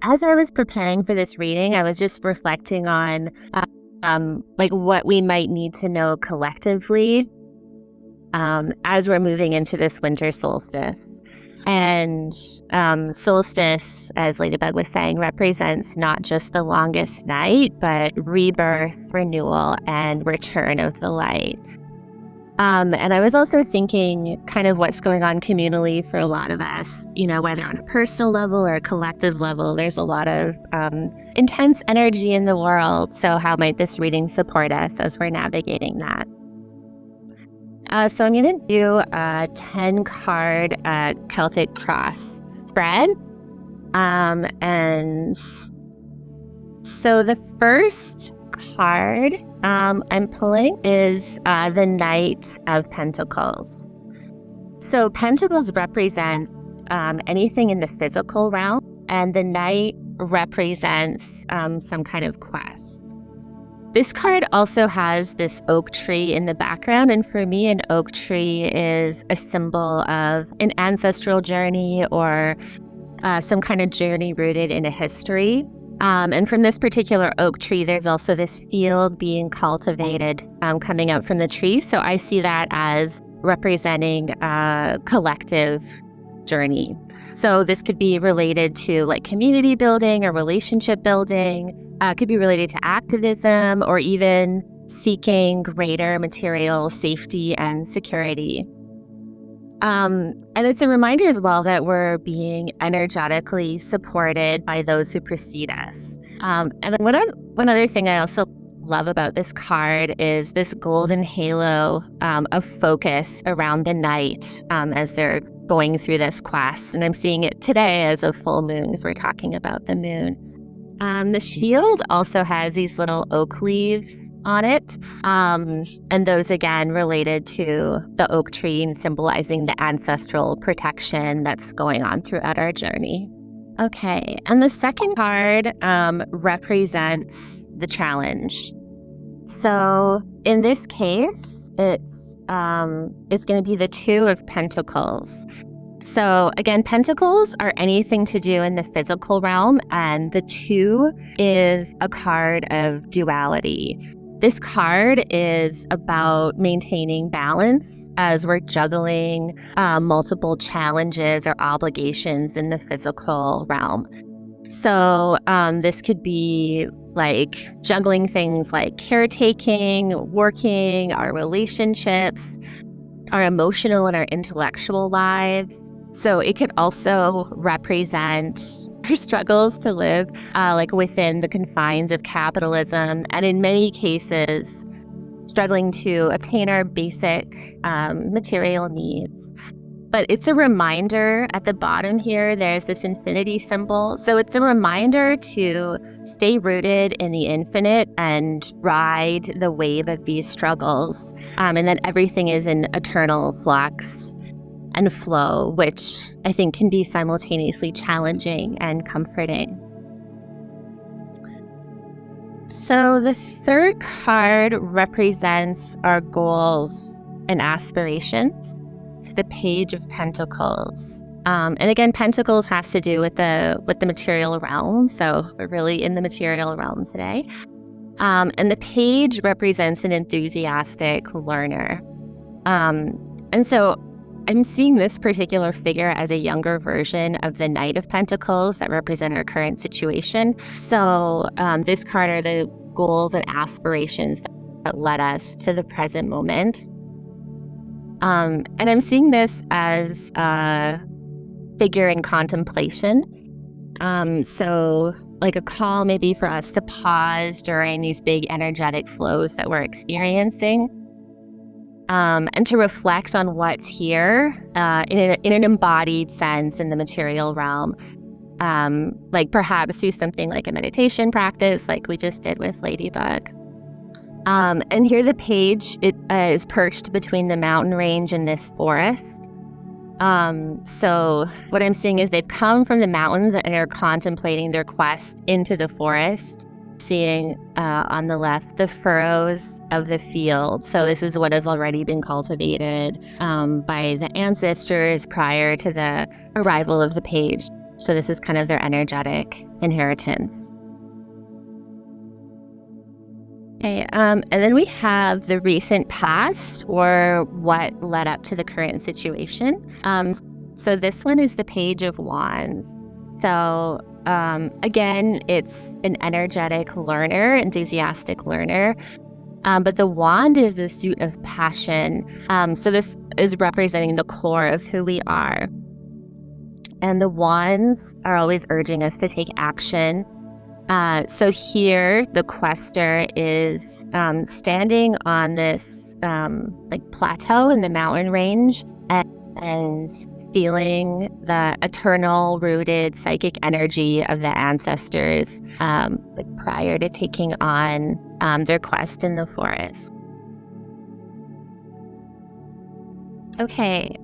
as I was preparing for this reading, I was just reflecting on like what we might need to know collectively as we're moving into this winter solstice. And solstice, as Ladybug was saying, represents not just the longest night, but rebirth, renewal, and return of the light. And I was also thinking kind of what's going on communally for a lot of us, whether on a personal level or a collective level. There's a lot of intense energy in the world. So how might this reading support us as we're navigating that? So I'm going to do a 10-card Celtic cross spread. And so the first card I'm pulling is the Knight of Pentacles. So Pentacles represent anything in the physical realm, and the Knight represents some kind of quest. This card also has this oak tree in the background, and for me, an oak tree is a symbol of an ancestral journey or some kind of journey rooted in a history. And from this particular oak tree, there's also this field being cultivated coming out from the tree. So I see that as representing a collective journey. So this could be related to like community building or relationship building. Could be related to activism or even seeking greater material safety and security. And it's a reminder as well that we're being energetically supported by those who precede us. And one other thing I also love about this card is this golden halo of focus around the knight as they're going through this quest. And I'm seeing it today as a full moon as we're talking about the moon. The shield also has these little oak leaves on it, and those again related to the oak tree and symbolizing the ancestral protection that's going on throughout our journey. Okay, and the second card represents the challenge. So in this case, it's going to be the Two of Pentacles. So again, pentacles are anything to do in the physical realm, and the two is a card of duality. This card is about maintaining balance as we're juggling multiple challenges or obligations in the physical realm. So this could be like juggling things like caretaking, working, our relationships, our emotional and our intellectual lives. So it could also represent our struggles to live like within the confines of capitalism, and in many cases, struggling to obtain our basic material needs. But it's a reminder at the bottom here, there's this infinity symbol. So it's a reminder to stay rooted in the infinite and ride the wave of these struggles. And that everything is in eternal flux and flow, which I think can be simultaneously challenging and comforting. So the third card represents our goals and aspirations. It's the Page of Pentacles. And again, Pentacles has to do with the material realm. So we're really in the material realm today. And the page represents an enthusiastic learner. And so I'm seeing this particular figure as a younger version of the Knight of Pentacles that represent our current situation. So this card are the goals and aspirations that led us to the present moment. And I'm seeing this as a figure in contemplation. So like a call maybe for us to pause during these big energetic flows that we're experiencing. And to reflect on what's here in an embodied sense in the material realm. Like perhaps do something like a meditation practice like we just did with Ladybug. And here the page is perched between the mountain range and this forest. So what I'm seeing is they've come from the mountains and are contemplating their quest into the forest. Seeing on the left the furrows of the field. So this is what has already been cultivated by the ancestors prior to the arrival of the page. So this is kind of their energetic inheritance. Okay, and then we have the recent past, or what led up to the current situation. So this one is the Page of Wands. So again, it's an energetic learner, enthusiastic learner. But the wand is the suit of passion. So this is representing the core of who we are. And the wands are always urging us to take action. So here, the quester is standing on this like plateau in the mountain range and feeling the eternal rooted psychic energy of the ancestors like prior to taking on their quest in the forest. Okay,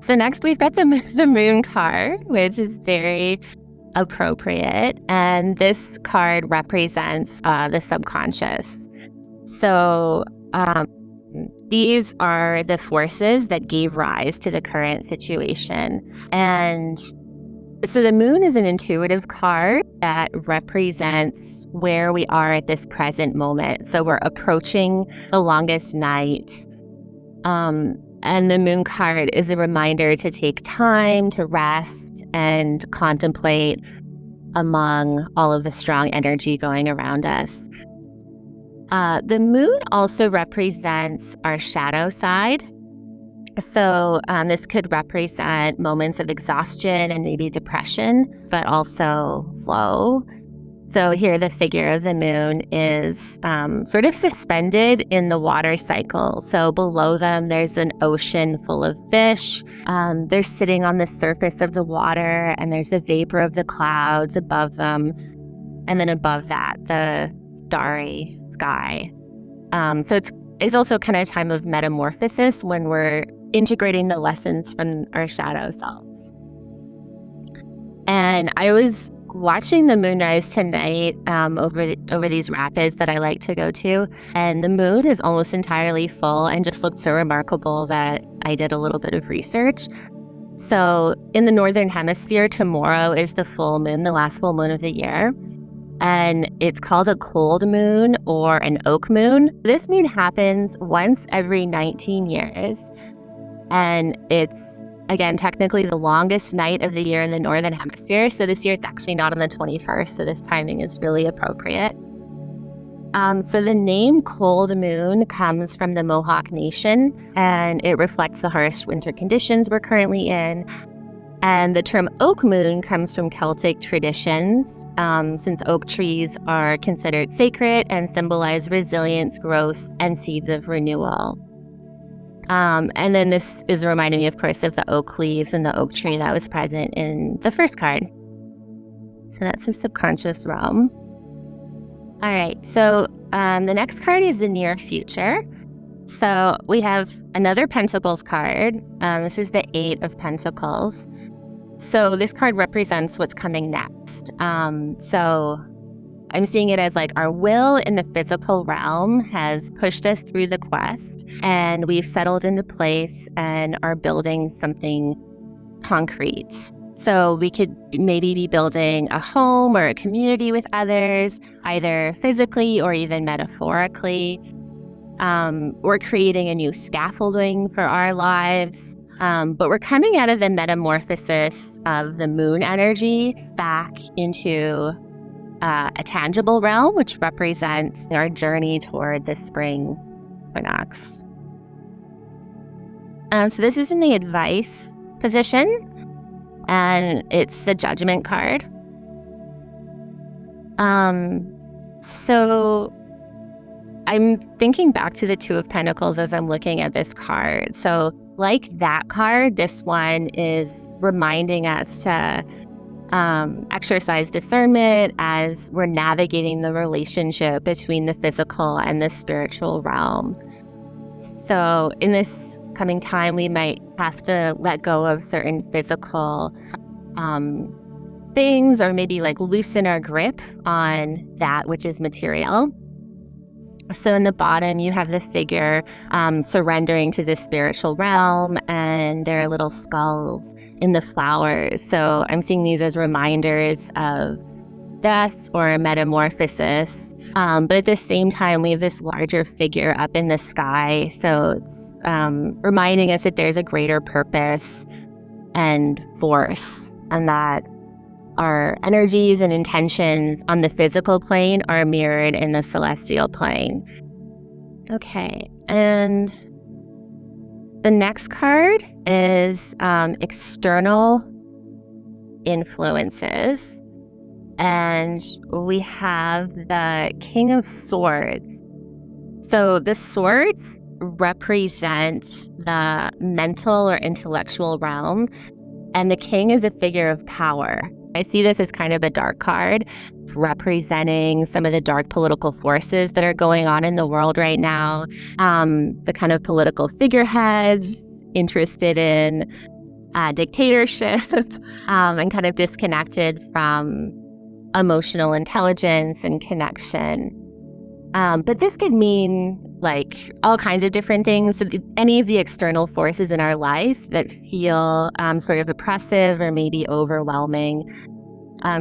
so next we've got the moon card, which is very appropriate, and this card represents the subconscious. So these are the forces that gave rise to the current situation. And so the moon is an intuitive card that represents where we are at this present moment. So we're approaching the longest night. And the moon card is a reminder to take time to rest and contemplate among all of the strong energy going around us. The moon also represents our shadow side. So this could represent moments of exhaustion and maybe depression, but also flow. So here the figure of the moon is sort of suspended in the water cycle. So below them, there's an ocean full of fish. They're sitting on the surface of the water, and there's the vapor of the clouds above them. And then above that, the starry sky. So it's also kind of a time of metamorphosis when we're integrating the lessons from our shadow selves. And I was watching the moonrise tonight over these rapids that I like to go to, and the moon is almost entirely full and just looked so remarkable that I did a little bit of research. So in the northern hemisphere, tomorrow is the full moon, the last full moon of the year. And it's called a cold moon or an oak moon. This moon happens once every 19 years. And it's, again, technically the longest night of the year in the northern hemisphere. So this year it's actually not on the 21st. So this timing is really appropriate. So the name Cold Moon comes from the Mohawk Nation, and it reflects the harsh winter conditions we're currently in. And the term oak moon comes from Celtic traditions, since oak trees are considered sacred and symbolize resilience, growth, and seeds of renewal. And then this is reminding me, of course, of the oak leaves and the oak tree that was present in the first card. So that's the subconscious realm. All right, so the next card is the near future. So we have another Pentacles card. This is the Eight of Pentacles. So this card represents what's coming next. So I'm seeing it as like our will in the physical realm has pushed us through the quest, and we've settled into place and are building something concrete. So we could maybe be building a home or a community with others, either physically or even metaphorically. We're creating a new scaffolding for our lives. But we're coming out of the metamorphosis of the moon energy back into a tangible realm, which represents our journey toward the spring equinox. So this is in the advice position, and it's the Judgment card. So I'm thinking back to the Two of Pentacles as I'm looking at this card. So like that card, this one is reminding us to exercise discernment as we're navigating the relationship between the physical and the spiritual realm. So in this coming time, we might have to let go of certain physical things, or maybe like loosen our grip on that which is material. So in the bottom, you have the figure surrendering to the spiritual realm, and there are little skulls in the flowers. So I'm seeing these as reminders of death or metamorphosis. But at the same time, we have this larger figure up in the sky. So it's reminding us that there's a greater purpose and force, and that our energies and intentions on the physical plane are mirrored in the celestial plane. Okay, and the next card is external influences. And we have the King of Swords. So the swords represent the mental or intellectual realm, and the king is a figure of power. I see this as kind of a dark card, representing some of the dark political forces that are going on in the world right now. The kind of political figureheads interested in dictatorship and kind of disconnected from emotional intelligence and connection. But this could mean like all kinds of different things. So any of the external forces in our life that feel sort of oppressive or maybe overwhelming.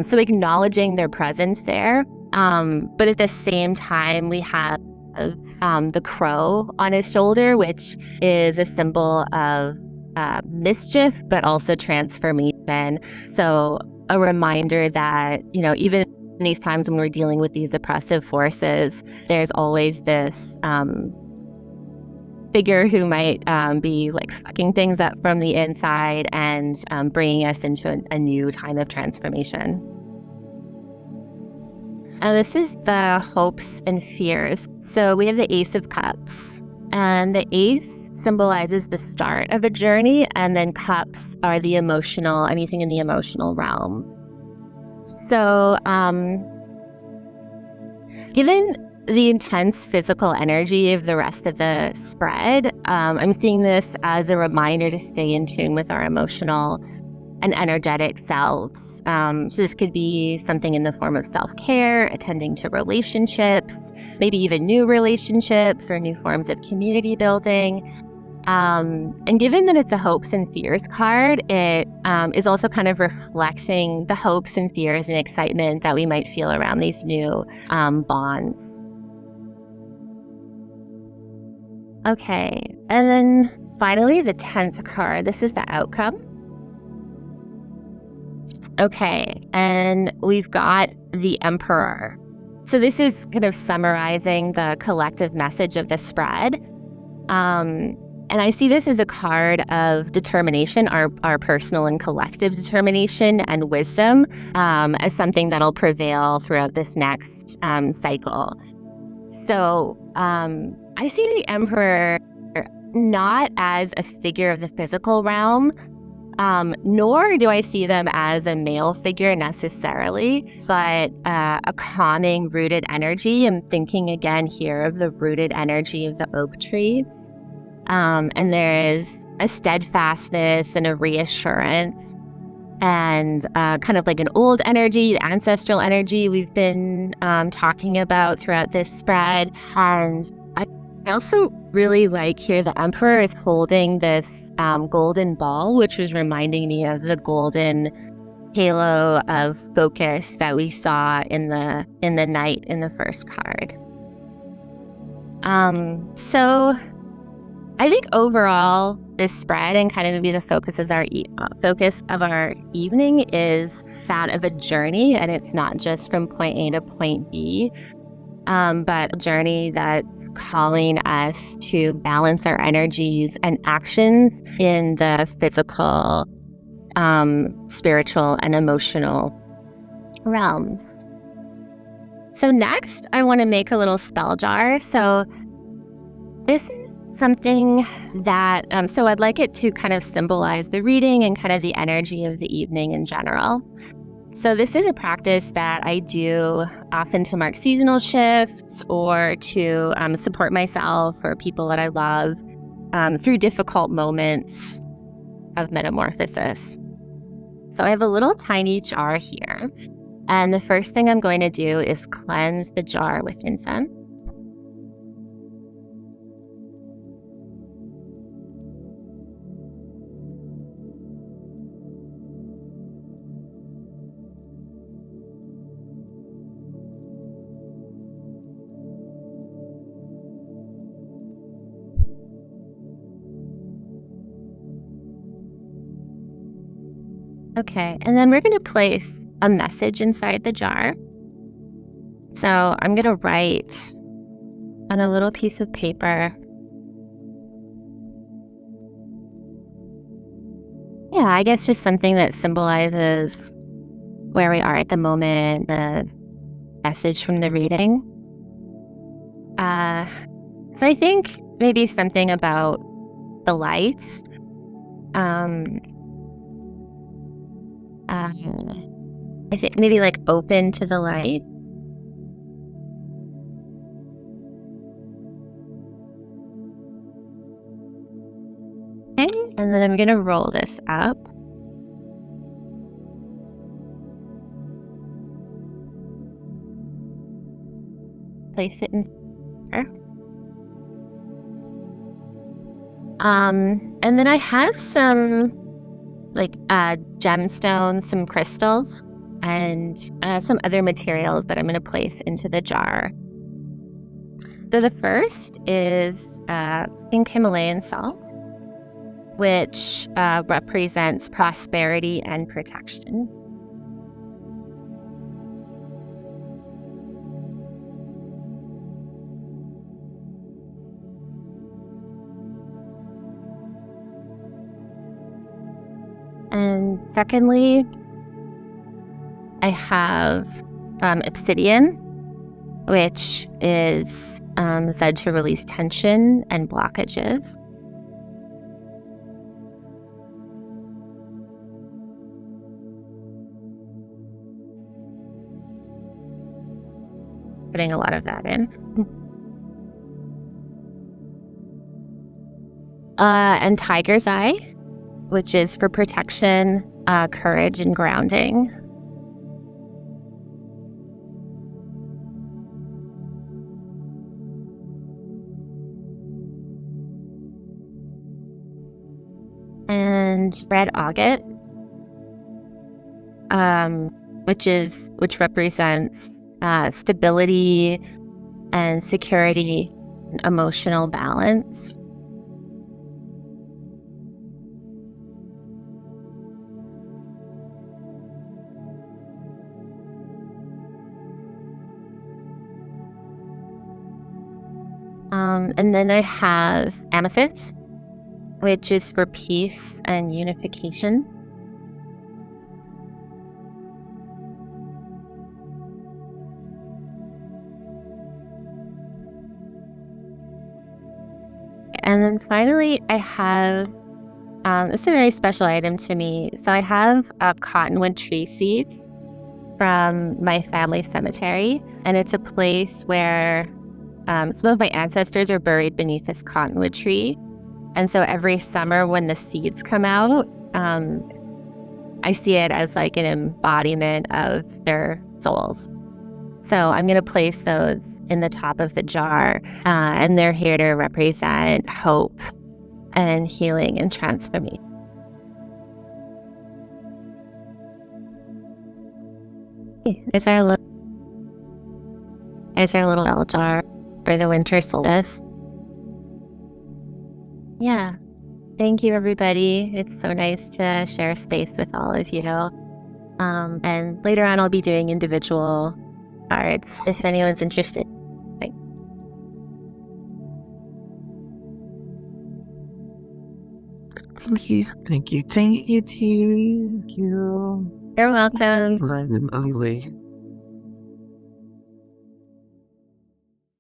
So acknowledging their presence there. But at the same time, we have the crow on his shoulder, which is a symbol of mischief, but also transformation. So a reminder that, you know, even in these times when we're dealing with these oppressive forces, there's always this figure who might be like fucking things up from the inside and bringing us into a new time of transformation. This is the hopes and fears. So we have the Ace of Cups, and the ace symbolizes the start of a journey, and then cups are the emotional, anything in the emotional realm. So given the intense physical energy of the rest of the spread, I'm seeing this as a reminder to stay in tune with our emotional and energetic selves. So this could be something in the form of self-care, attending to relationships, maybe even new relationships or new forms of community building. And given that it's a hopes and fears card, it is also kind of reflecting the hopes and fears and excitement that we might feel around these new bonds. Okay, and then finally the 10th card. This is the outcome. Okay, and we've got the Emperor. So this is kind of summarizing the collective message of the spread. And I see this as a card of determination, our personal and collective determination and wisdom, as something that'll prevail throughout this next cycle. So I see the Emperor not as a figure of the physical realm, nor do I see them as a male figure necessarily, but a calming, rooted energy. I'm thinking again here of the rooted energy of the oak tree. And there is a steadfastness and a reassurance and kind of like an old energy, the ancestral energy we've been talking about throughout this spread. And I also really like here the Emperor is holding this golden ball, which is reminding me of the golden halo of focus that we saw in the night in the first card. So I think overall this spread and kind of maybe the focus of our evening is that of a journey, and it's not just from point A to point B. But a journey that's calling us to balance our energies and actions in the physical, spiritual, and emotional realms. So next, I want to make a little spell jar. So this is something that, so I'd like it to kind of symbolize the reading and kind of the energy of the evening in general. So this is a practice that I do often to mark seasonal shifts or to support myself or people that I love through difficult moments of metamorphosis. So I have a little tiny jar here. And the first thing I'm going to do is cleanse the jar with incense. Okay, and then we're going to place a message inside the jar. So I'm going to write on a little piece of paper. Yeah, I guess just something that symbolizes where we are at the moment, the message from the reading. So I think maybe something about the light. Um, I think maybe like open to the light. Okay, and then I'm going to roll this up. Place it in there. And then I have some like gemstones, some crystals, and some other materials that I'm going to place into the jar. So the first is pink Himalayan salt, which represents prosperity and protection. And secondly, I have obsidian, which is said to release tension and blockages. Putting a lot of that in. And tiger's eye, which is for protection, courage, and grounding. And red agate, which represents stability and security and emotional balance. And then I have amethyst, which is for peace and unification. And then finally, I have, this is a very special item to me. So I have cottonwood tree seeds from my family cemetery, and it's a place where some of my ancestors are buried beneath this cottonwood tree. And so every summer when the seeds come out, I see it as like an embodiment of their souls. So I'm going to place those in the top of the jar, and they're here to represent hope and healing and transformation. There's our little bell jar for the winter solstice. Yeah. Thank you, everybody. It's so nice to share space with all of you. And later on, I'll be doing individual cards if anyone's interested. Thanks. Thank you. Thank you. Thank you, too. Thank you. You're welcome. Lovely.